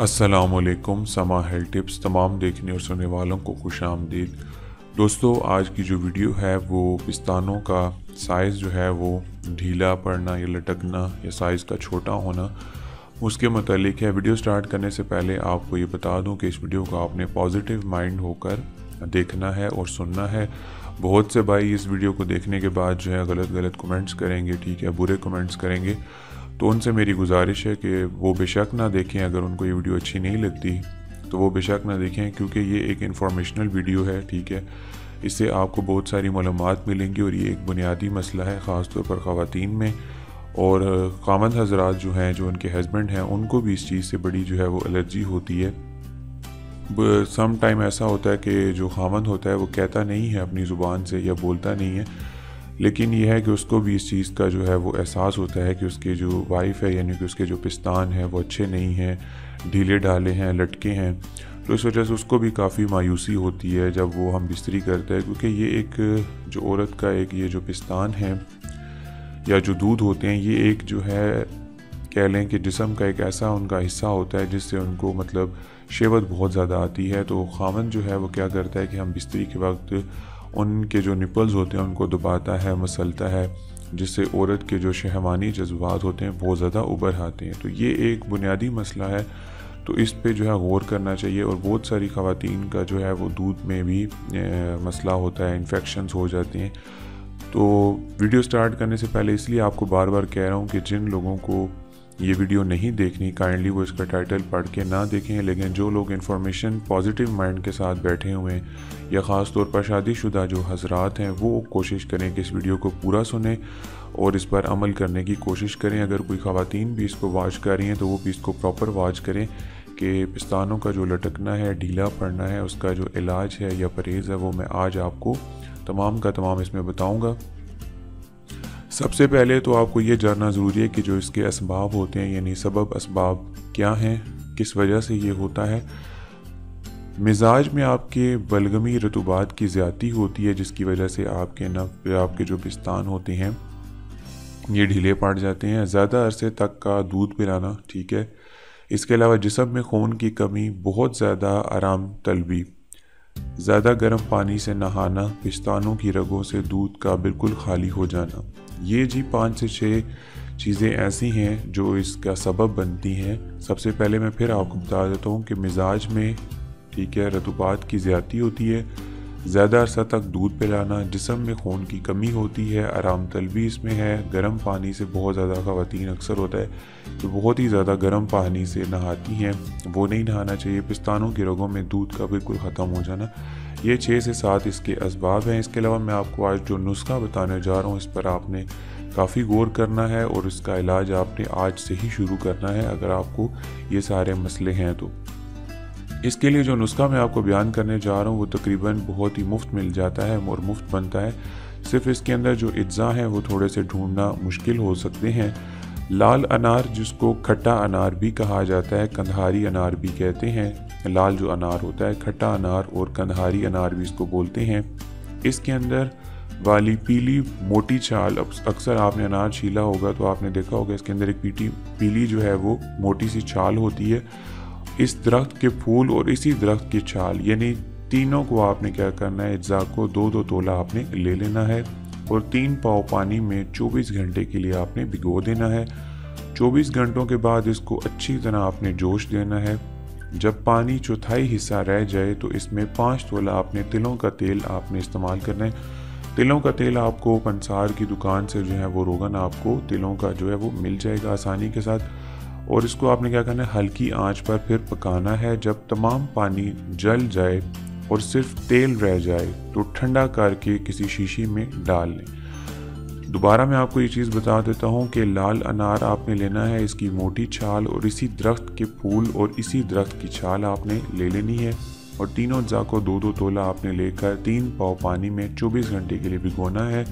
अस्सलामुअलैकुम समा health tips तमाम देखने और सुनने वालों को खुश आमदीद। दोस्तों, आज की जो वीडियो है वो पिस्तानों का साइज़ जो है वो ढीला पड़ना या लटकना या साइज़ का छोटा होना उसके मतलब है। वीडियो स्टार्ट करने से पहले आपको ये बता दूं कि इस वीडियो को आपने पॉजिटिव माइंड होकर देखना है और सुनना है। बहुत से भाई इस वीडियो को देखने के बाद जो है गलत कमेंट्स करेंगे, ठीक है, बुरे कमेंट्स करेंगे। तो उनसे मेरी गुजारिश है कि वो बेशक ना देखें। अगर उनको ये वीडियो अच्छी नहीं लगती तो वो बेशक ना देखें, क्योंकि ये एक इन्फॉर्मेशनल वीडियो है, ठीक है। इससे आपको बहुत सारी मालूमात मिलेंगी और ये एक बुनियादी मसला है ख़ास तौर पर ख़वातीन में। और ख़ावंद हज़रात जो हैं, जो उनके हस्बैंड हैं, उनको भी इस चीज़ से बड़ी जो है वो एलर्जी होती है। सम टाइम ऐसा होता है कि जो ख़ावंद होता है वो कहता नहीं है अपनी ज़ुबान से या बोलता नहीं है, लेकिन यह है कि उसको भी इस चीज़ का जो है वो एहसास होता है कि उसके जो वाइफ है यानी कि उसके जो पिस्तान है वो अच्छे नहीं हैं, ढीले ढाले हैं, लटके हैं। तो इस वजह से उसको भी काफ़ी मायूसी होती है जब वो हम बिस्तरी करते हैं, क्योंकि ये एक जो औरत का एक ये जो पिस्तान है या जो दूध होते हैं, ये एक जो है कह लें कि जिस्म का एक ऐसा उनका हिस्सा होता है जिससे उनको मतलब शहवत बहुत ज़्यादा आती है। तो ख़ावंद जो है वो क्या करता है कि हम बिस्तरी के वक्त उनके जो निपल्स होते हैं उनको दबाता है, मसलता है, जिससे औरत के जो शहवानी जज्बात होते हैं बहुत ज़्यादा उभर आते हैं। तो ये एक बुनियादी मसला है, तो इस पे जो है गौर करना चाहिए। और बहुत सारी ख़वातीन का जो है वो दूध में भी मसला होता है, इन्फेक्शंस हो जाते हैं। तो वीडियो स्टार्ट करने से पहले इसलिए आपको बार बार कह रहा हूँ कि जिन लोगों को ये वीडियो नहीं देखनी, काइंडली वो इसका टाइटल पढ़ के ना देखें। लेकिन जो लोग इन्फॉर्मेशन पॉजिटिव माइंड के साथ बैठे हुए हैं या ख़ास तौर पर शादीशुदा जो हज़रात हैं, वो कोशिश करें कि इस वीडियो को पूरा सुनें और इस पर अमल करने की कोशिश करें। अगर कोई ख़वातीन भी इसको वॉच कर रही हैं तो वो भी इसको प्रॉपर वॉच करें कि पिस्तानों का जो लटकना है, ढीला पड़ना है, उसका जो इलाज है या परहेज़ है वो मैं आज आपको तमाम का तमाम इसमें बताऊँगा। सबसे पहले तो आपको ये जानना ज़रूरी है कि जो इसके असबाब होते हैं यानी सबब असबाब क्या हैं, किस वजह से ये होता है। मिजाज में आपके बलगमी रतूबात की ज़्यादती होती है, जिसकी वजह से आपके जो पिस्तान होते हैं ये ढीले पड़ जाते हैं। ज़्यादा अरसे तक का दूध पिलाना, ठीक है। इसके अलावा जिस्म में खून की कमी, बहुत ज़्यादा आराम तलबी, ज़्यादा गर्म पानी से नहाना, पिस्तानों की रगों से दूध का बिल्कुल खाली हो जाना, ये जी 5 से 6 चीज़ें ऐसी हैं जो इसका सबब बनती हैं। सबसे पहले मैं फिर आपको बता देता हूँ कि मिजाज में, ठीक है, रतूबात की ज़्यादती होती है, ज़्यादा अरसा तक दूध पिलाना, जिस्म में खून की कमी होती है, आराम तलबी इसमें है, गर्म पानी से बहुत ज़्यादा ख़वातीन अक्सर होता है तो बहुत ही ज़्यादा गर्म पानी से नहाती हैं, वो नहीं नहाना चाहिए। पिस्तानों की रगों में दूध का बिल्कुल ख़त्म हो जाना, ये 6 से 7 इसके असबाब हैं। इसके अलावा मैं आपको आज जो नुस्खा बताने जा रहा हूँ इस पर आपने काफ़ी गौर करना है और इसका इलाज आपने आज से ही शुरू करना है अगर आपको ये सारे मसले हैं तो। इसके लिए जो नुस्खा मैं आपको बयान करने जा रहा हूँ वो तकरीबन बहुत ही मुफ्त मिल जाता है और मुफ्त बनता है। सिर्फ इसके अंदर जो अज्जा हैं वो थोड़े से ढूंढना मुश्किल हो सकते हैं। लाल अनार, जिसको खट्टा अनार भी कहा जाता है, कंधारी अनार भी कहते हैं। लाल जो अनार होता है, खट्टा अनार और कंधारी अनार भी इसको बोलते हैं। इसके अंदर वाली पीली मोटी छाल, अक्सर आपने अनार छीला होगा तो आपने देखा होगा इसके अंदर एक पीली जो है वो मोटी सी छाल होती है। इस दरख्त के फूल और इसी दरख्त की छाल, यानी तीनों को आपने क्या करना है, अज्जा को 2-2 तोला आपने ले लेना है और 3 पाव पानी में 24 घंटे के लिए आपने भिगो देना है। 24 घंटों के बाद इसको अच्छी तरह आपने जोश देना है। जब पानी चौथाई हिस्सा रह जाए तो इसमें 5 तोला आपने तिलों का तेल आपने इस्तेमाल करना है। तिलों का तेल आपको पंसार की दुकान से जो है वो रोगन आपको तिलों का जो है वो मिल जाएगा आसानी के साथ। और इसको आपने क्या करना है, हल्की आंच पर फिर पकाना है। जब तमाम पानी जल जाए और सिर्फ तेल रह जाए तो ठंडा करके किसी शीशी में डाल लें। दोबारा मैं आपको ये चीज़ बता देता हूँ कि लाल अनार आपने लेना है, इसकी मोटी छाल और इसी दरख्त के फूल और इसी दरख्त की छाल आपने ले लेनी है और तीनों अज्जा को 2-2 तोला आपने लेकर 3 पाव पानी में 24 घंटे के लिए भिगोना है।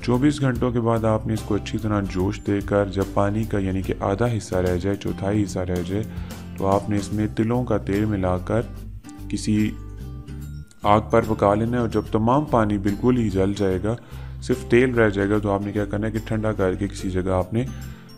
24 घंटों के बाद आपने इसको अच्छी तरह जोश देकर जब पानी का यानी कि आधा हिस्सा रह जाए, चौथाई हिस्सा रह जाए, तो आपने इसमें तिलों का तेल मिलाकर किसी आग पर पका लेना है। और जब तमाम पानी बिल्कुल ही जल जाएगा, सिर्फ तेल रह जाएगा, तो आपने क्या करना है कि ठंडा करके किसी जगह आपने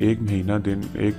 1